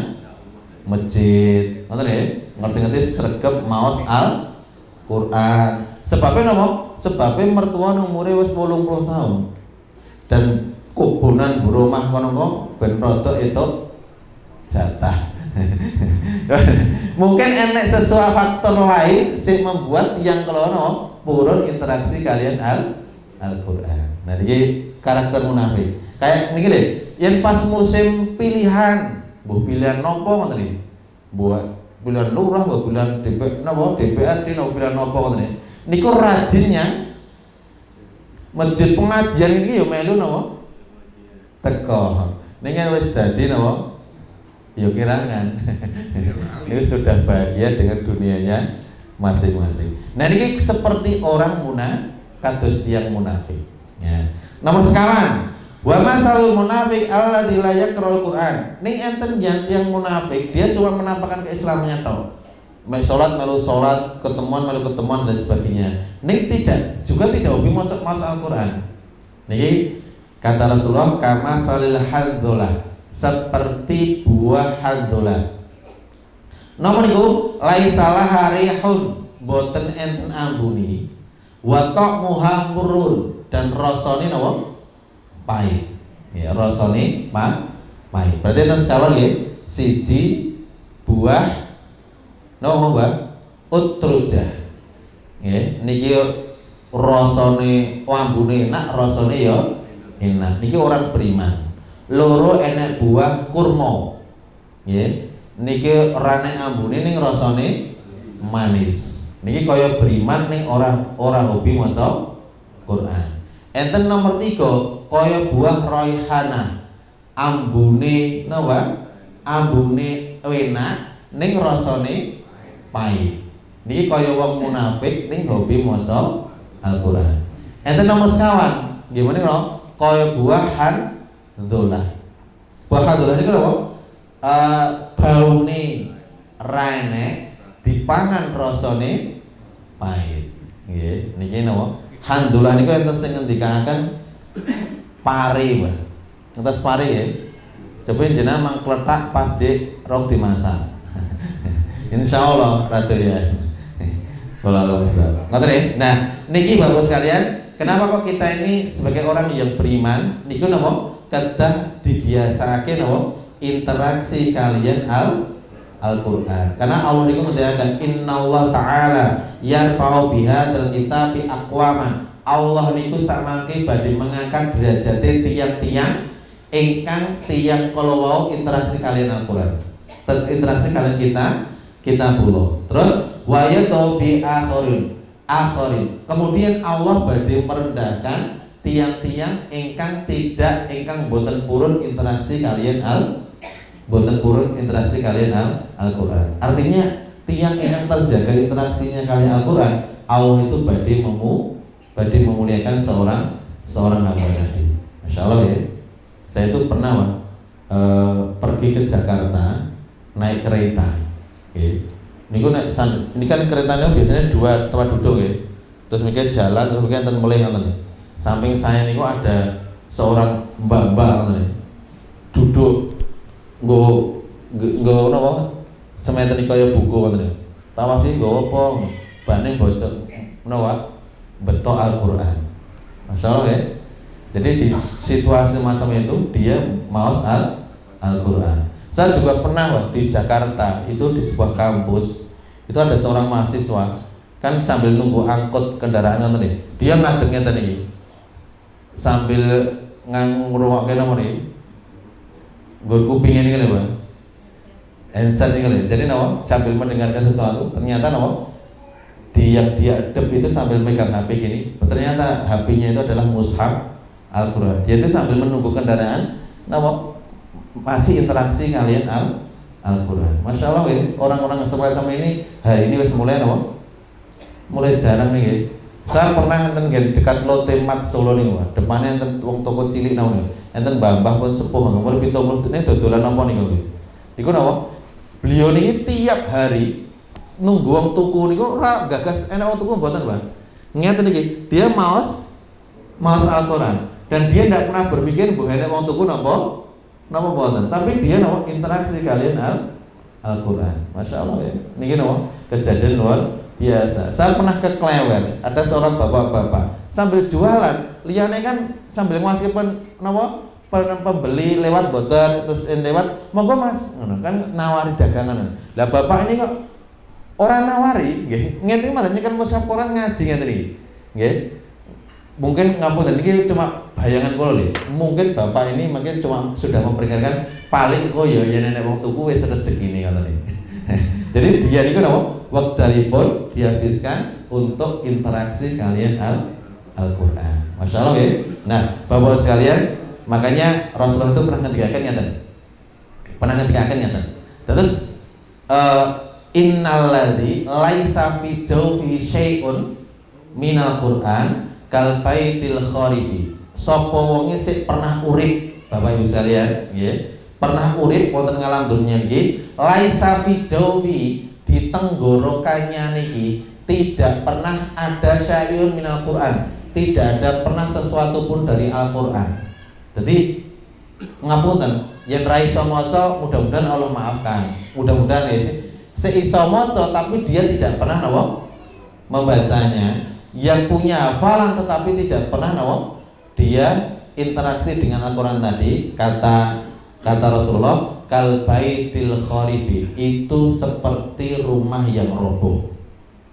masjid. Ngoten nggih? Ngerti-ngerti sregep maos Al-Qur'an. Sebabnya sebabnya mertua umure wis 80 tahun. Dan kubunan burumah kono kok ben rada itu jatah. Mungkin enek sesuatu faktor lain sing membuat yang kelono purun interaksi kalian Al-Qur'an. Nah iki karakter munafik. Kayak niki lho, yen pas musim pilihan, mbok pilihan nopo ngoten iki? Mbok pilihan lurah, mbok pilihan DPRD, nopo pilihan nopo ngoten iki? Niku rajinnya masjid pengajian ini ya melu napa? Teko. Ning wis dadi napa? Ya kirangan. Niku sudah bahagia dengan dunianya masing-masing. Nah niki seperti orang kados tiyang munafik. Ya. Nomor sekawan, wa masal munafik alladzi la yaqra'ul Qur'an. Ning enten yang munafik, dia cuma menampakkan keislamannya tok. Sholat melu sholat, ketemuan melu ketemuan dan sebagainya. Ning juga tidak hobi maca Al-Qur'an. Niki kata Rasulullah kama salil hadzolah, seperti buah hadzolah. Nomor niku laisalah harihun, boten enten ambuni, wa ta'muha murrun, dan rasane napa? Pahit. Ya, rasane pahit. Berarti enten sekawan nggih, siji buah Mbak utrujah. Nggih, niki rasane ambune enak, rasane ya enak. Niki orang beriman. Loro enek buah kurma. Nggih. Niki rane ambune ning rasane manis. Niki kaya beriman ning ora hobi maca Quran. Enten nomor 3 kaya buah raihana. Ambune napa? Ambune enak ning rasane pahit. Niki kaya wong munafik ning hobi maca Al-Qur'an. Enten nomor sekawan, gimana kok? Kaya buah hadzolah. Buah hadzolah niku lho, baune ra enek, dipangan rasane pahit. Nggih, niki napa? Hadzolah niku enten sing ngendikaken pare, Mbah. Ngertos pare nggih? Coba jenengan mangkletak pas jek rong dimasak. Insyaallah rada ya. Wallahu a'lam. Ngoten nggih. Nah, niki Bapak sekalian, kenapa kok kita ini sebagai orang yang beriman niku napa kedah dibiasake napa interaksi kalian Al-Qur'an. Karena Allah niku ngendikaken innallaha ta'ala yarfa'u bihadzal kitabi aqwaman. Allah niku samangke badhe mengangkat derajate tiyang-tiyang ingkang tiyang kala wau interaksi kalian Al-Qur'an. Interaksi kalian kitabullah. Terus wa yatu bi akhirin. Kemudian Allah badhe merendahkan tiang-tiang ingkang boten purun interaksi kalian Al-Qur'an. Artinya tiang ingkang terjaga interaksinya kalian Al-Qur'an, Allah itu badhe memuliakan seorang hamba tadi. Masyaallah ya. Saya itu pernah pergi ke Jakarta naik kereta. Ini kan keretanya biasanya 2 tempat duduk ya. Terus mikir jalan, terus mikir enten mulai ngoten. Samping saya niku ada seorang mbak-mbak ngoten. Duduk nggo napa? Semeten kaya buku ngoten. Tawasi nggo apa? Bane bocor menapa? Betok Al-Qur'an. Masyaallah ya. Jadi di situasi macam itu dia maos Al-Qur'an. Saya juga pernah di Jakarta, itu di sebuah kampus, itu ada seorang mahasiswa, kan sambil nunggu angkut kendaraan nih, dia ngadengnya tadi, sambil ngrungokke nomor ini, Gue kuping ini kan, Bang. Handset ini kan. Jadi napa? Sambil mendengarkan sesuatu, ternyata napa? Yang dia adep itu sambil megang HP gini. Ternyata HP-nya itu adalah mushaf Al-Qur'an. Dia itu sambil menunggu kendaraan, napa? Masih interaksi kalian Al-Qur'an. Masya Allah ya, orang-orang semacam ini hari ini wis mulai napa? Mulai jarang nih ya. Saya pernah enten dekat Lotte Mart Solo nih, Pak. Depannya enten wong toko cilik naon. Enten mbah-mbah pun sepuh nomor 70 ini dodolan apa niku nggih. Iku napa? Beliau niki tiap hari nunggu wong tuku niku ora gagas enak wong tuku mboten, Pak. Ngeten iki, dia maos Al-Qur'an dan dia tidak pernah berpikir mbok enek wong tuku napa mboten. Tapi dia napa interaksi kalian Al-Qur'an. Masya Allah ya. Niki napa kejadian luar biasa. Saya pernah ke Klewer, ada seorang bapak-bapak sambil jualan, liane kan sambil ngwasih pembeli lewat boten terus lewat monggo Mas, ngono kan nawari dagangan. Lah bapak ini kok orang nawari, nggih. Ngene iki kan mushaf Quran ngaji ngeten iki. Nggih. Mungkin ngapunten iki cuma bayangan kula lho. Mungkin bapak ini mungkin cuma sudah memperingatkan paling koyo yen nek wong tuku wis rezekine ngoten iki. Jadi dia niku napa? Waktaripun dihabiskan untuk interaksi kalian Al-Qur'an. Masya Allah ya. Nah, Bapak sekalian, makanya Rasulullah itu pernah ngendikaken ngeten. Terus innalladzi laisa fi jawfi syai'un minal Qur'an kal baitil kharibi. Sapa wonge sik pernah urip, Bapak Ibu sekalian, nggih. Pernah urip wonten ngalam dunya niki, laisa fi jawfi di tenggorokannya niki tidak pernah ada syai'un minal Qur'an, tidak ada pernah sesuatu pun dari Al-Qur'an. Jadi ngapunten, yen ra iso maca mudah-mudahan Allah maafkan. Mudah-mudahan ya seiso maca tapi dia tidak pernah napa membacanya. Yang punya hafalan tetapi tidak pernah napa dia interaksi dengan Al-Qur'an tadi, kata Rasulullah, kal baitil kharibi, itu seperti rumah yang roboh.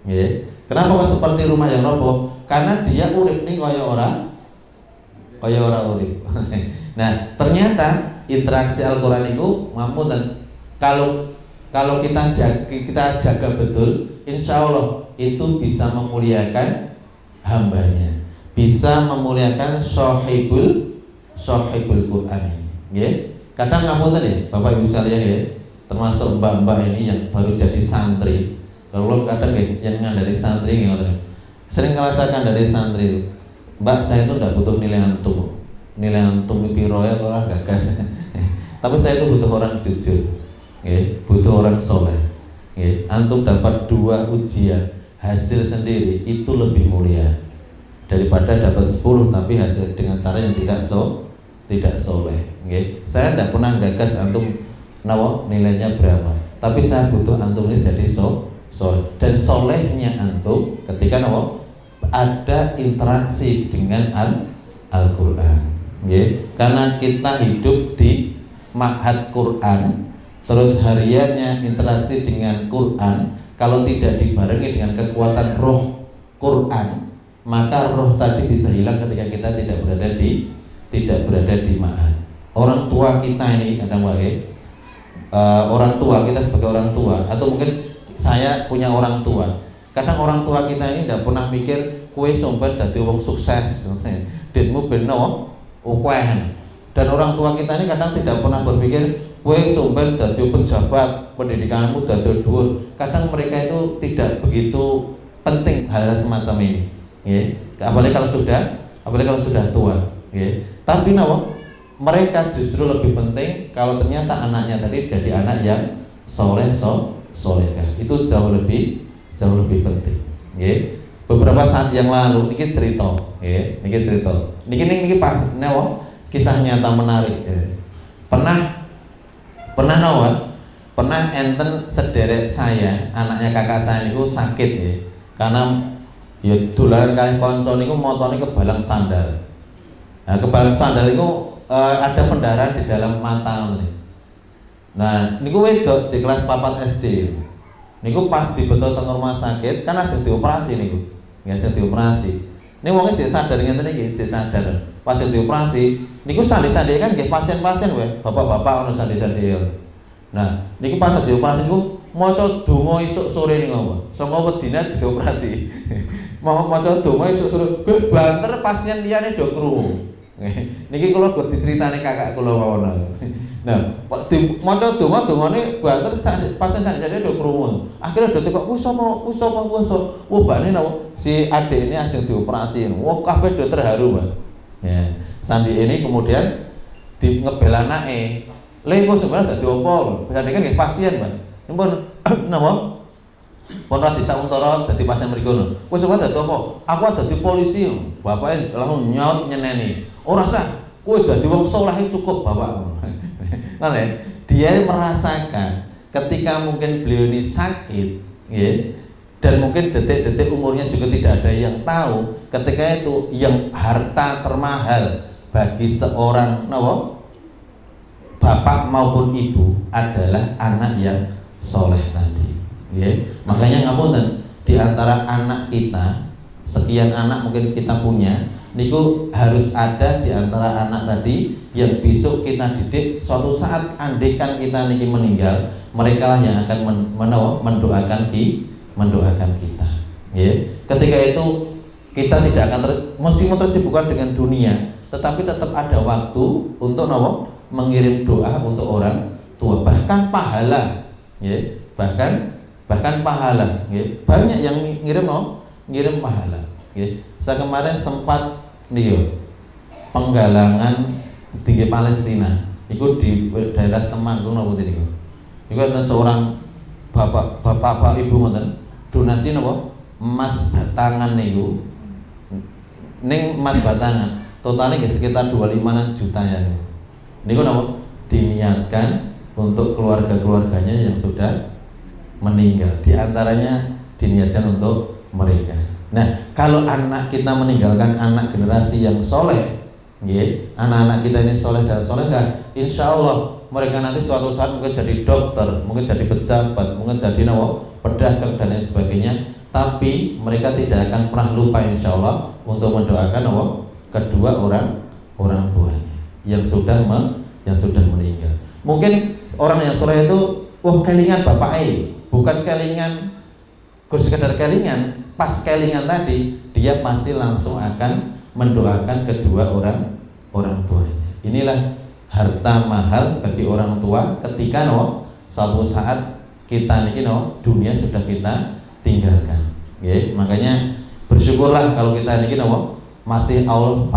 Nggih. Kenapa kok seperti rumah yang roboh? Karena dia urip nih kaya ora urip. Nah, ternyata interaksi Al-Qur'an itu ngapunten, kalau kita jaga betul, insya Allah itu bisa memuliakan hambanya, bisa memuliakan sahibul Qur'an ini. Nggih. Kadang ngapunten ya, Bapak Ibu sekalian ya, termasuk mbak-mbak ini yang baru jadi santri. Kalau kadang yang dari santri ngoten. Sering ngerasakan dari santri, Mbak saya itu tidak butuh nilai antum piro ya ora gagas. Tapi saya itu butuh orang jujur. Nggih, butuh orang soleh. Nggih, antum dapat 2 ujian, hasil sendiri itu lebih mulia daripada dapat 10 tapi hasil dengan cara yang tidak soleh. Okay. Saya tidak pernah gagas antum nilainya berapa, tapi saya butuh antum ini jadi soleh. Dan solehnya antum ketika ada interaksi dengan Al-Qur'an. Okay. Karena kita hidup di ma'had Qur'an, terus hariannya interaksi dengan Qur'an, kalau tidak dibarengi dengan kekuatan roh Qur'an, maka roh tadi bisa hilang ketika kita tidak berada di ma'had. Orang tua kita ini kadang orang tua kita sebagai orang tua, atau mungkin saya punya orang tua, kadang orang tua kita ini tidak pernah mikir kue sombet dadi wong sukses, ditmu beno ukwen. Dan orang tua kita ini kadang tidak pernah berpikir kue sombet dadi pejabat, pendidikanmu dadi dhuwur. Kadang mereka itu tidak begitu penting hal semacam ini, ya. Apalagi kalau sudah tua, ya. Tapi mereka justru lebih penting kalau ternyata anaknya tadi jadi anak yang solehah. Itu jauh lebih penting. Nggih. Beberapa saat yang lalu niki cerita, nggih, niki cerita. Niki pas kisah nyata menarik. Pernah enten sederet saya, anaknya kakak saya niku sakit ya. Karena ya dolanan kali kanca niku motone kebalang sandal. Nah, kebalang sandal itu ada pendarahan di dalam mata nih. Nah, niku wedok di kelas 4 SD. Niku pas dibetul teng rumah sakit kan aja dioperasi niku. Nggak aja dioperasi. Ning wong jek sadar ngenten iki, jek sadar. Pas dioperasi niku sandi-sandi kan nggih pasien-pasien wae, bapak-bapak ono sandi-sandi. Nah, niki pas dioperasi niku maca donga esuk sore niku apa? Sanga wedine dioperasi. Mau maca donga esuk sore banter pasien liyane do krungu. Niki kula kok diceritani kakak kula mawon. Nah, maca donga-dongane banter pasien sandi-sandi do krungu. Akhire do tekok wis apa wobane napa si adik ini ajeng dioperasi. Wah kabeh do terharu, Mbak. Ya, sandi ini kemudian ngebel anake. Lha kok sebenarnya dadi apa lho? Biasane kan nggih pasien, Mbak. Nyuwun napa? Pun ra disauntara dadi pasien mriku lho. Kowe sebenarnya dadi apa? Aku dadi polisi. Bapake langsung nyaut nyeneni. Ora sah, kowe dadi wong saleh cukup, Bapak. Nah, dia merasakan ketika mungkin beliau ini sakit, ya, dan mungkin detik-detik umurnya juga tidak ada yang tahu. Ketika itu yang harta termahal bagi seorang bapak maupun ibu adalah anak yang soleh tadi. Ya, makanya ngapunten di antara anak kita sekian anak mungkin kita punya. Niku harus ada di antara anak tadi yang besok kita didik suatu saat andekan kita niki meninggal, mereka lah yang akan mendoakan kita. Ya. Ketika itu kita tidak akan mesti tersibukkan dengan dunia, tetapi tetap ada waktu untuk mengirim doa untuk orang tua, bahkan pahala, ya. Bahkan pahala, ya. Banyak yang ngirim pahala. Ya. Saya kemarin sempat penggalangan tinggi Palestina itu di daerah Temanggung napa niku. Iku ada seorang bapak ibu ngoten donasi napa emas batangan niku. Ning emas batangan totalnya sekitar 25 juta ya niku. Niku napa diniatkan untuk keluarga-keluarganya yang sudah meninggal. Di antaranya diniatkan untuk mereka. Nah, kalau anak kita meninggalkan anak generasi yang soleh, anak-anak kita ini soleh dan solehah, insya Allah mereka nanti suatu saat mungkin jadi dokter, mungkin jadi pejabat, mungkin jadi pedagang dan lain sebagainya. Tapi mereka tidak akan pernah lupa insya Allah untuk mendoakan kedua orang tuanya yang sudah meninggal. Mungkin orang yang soleh itu, kelingan bapaknya, bukan kelingan sekedar kelingan. Pas kelingan tadi dia pasti langsung akan mendoakan kedua orang tuanya. Inilah harta mahal bagi orang tua ketika suatu saat kita dunia sudah kita tinggalkan. Makanya bersyukurlah kalau kita masih Allah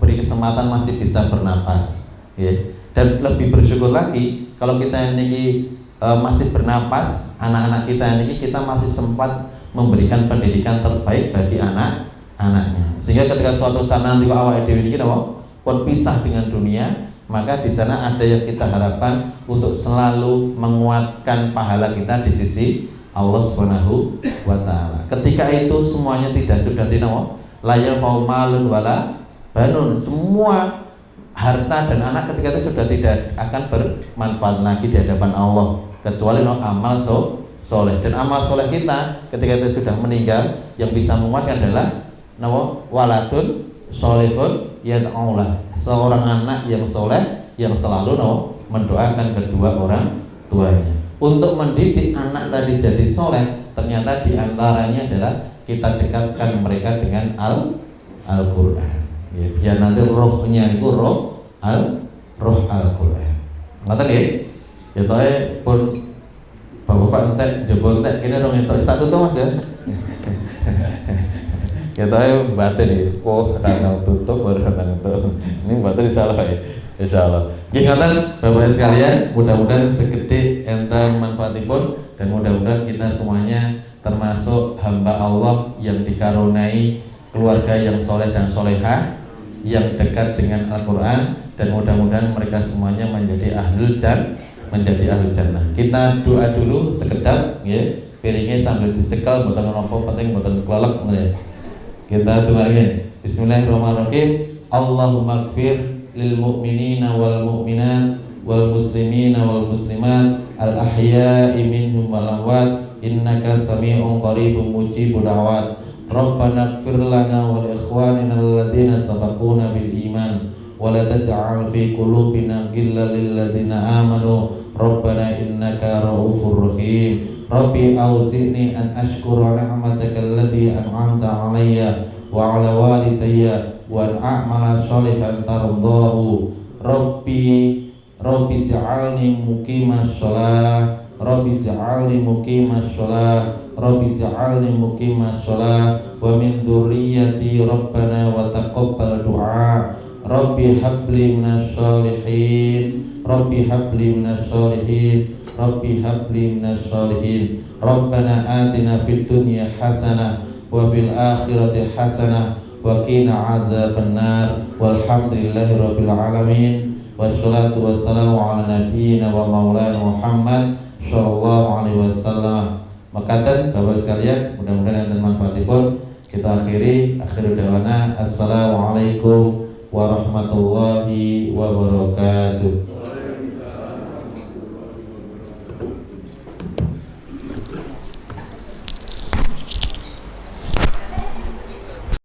beri kesempatan masih bisa bernapas. Dan lebih bersyukur lagi kalau kita masih bernapas, anak-anak kita kita masih sempat memberikan pendidikan terbaik bagi anak-anaknya. Sehingga ketika suatu saat nanti awake dhewe iki pun pisah dengan dunia, maka di sana ada yang kita harapkan untuk selalu menguatkan pahala kita di sisi Allah Subhanahu wa taala. Ketika itu semuanya sudah la yanfa'u malun wala banun. Semua harta dan anak ketika itu sudah tidak akan bermanfaat lagi di hadapan Allah kecuali amal soleh. Dan amal soleh kita ketika itu sudah meninggal yang bisa menguatkan adalah waladun solehun yad'ulah, seorang anak yang soleh yang selalu mendoakan kedua orang tuanya. Untuk mendidik anak tadi jadi soleh, ternyata diantaranya adalah kita dekatkan mereka dengan Al-Quran. Ya, biar nanti rohnya itu roh Al-Quran. Ngoten nggih? Ya pun bapak entek jebol entek kene dong entek tak tutup Mas ya. Kita batin iki. Oh, ra tutup ora tutup. Ini batin salah ya. Insyaallah. Nggih ngoten Bapak sekalian, mudah-mudahan segede enten manfaatipun dan mudah-mudahan kita semuanya termasuk hamba Allah yang dikaruniai keluarga yang soleh dan solehah, yang dekat dengan Al-Quran, dan mudah-mudahan mereka semuanya menjadi ahlul jannah. Kita doa dulu sekedap, ya, piringnya sambil dicekal, mboten napa penting mboten kelelek ya. Kita doain. Bismillahirrahmanirrahim. Allahumma ighfir lil mu'minina wal mu'minat wal muslimina wal muslimat al ahya'i minhum wal amwat innaka sami'un qaribun mujibud da'wat. Rabbana ighfir lana wa li ikhwanina alladhina sabaquna bil iman wa la taj'al fi qulubina ghillan lil ladzina amanu Rabbana innaka ra'ufur rahim. Rabbi auzi'ni an ashkura ni'mataka allati an'amta 'alayya wa 'ala walidayya wa an a'mala sholihan tardahu. Rabbi ja'alni muqimas shalah, Rabbi ja'alni muqimas shalah, Rabbi ja'alni muqimas shalah wa min dzurriyyati Rabbana wa taqabbal du'a. Rabbi habli minas sholihin, Rabbi habli minas sholihin, Rabbi habli minas sholihin. Rabbana atina fid dunya hasanah wa fil akhirati hasanah wa qina adzabannar. Walhamdulillahi rabbil alamin. Wassalatu wassalamu ala nabiyyina wa maulana Muhammad sallallahu alaihi wasallam. Makaten Bapak sekalian, mudah-mudahan enten manfaatipun. Kita akhiri dawana. Assalamualaikum warahmatullahi wabarakatuh.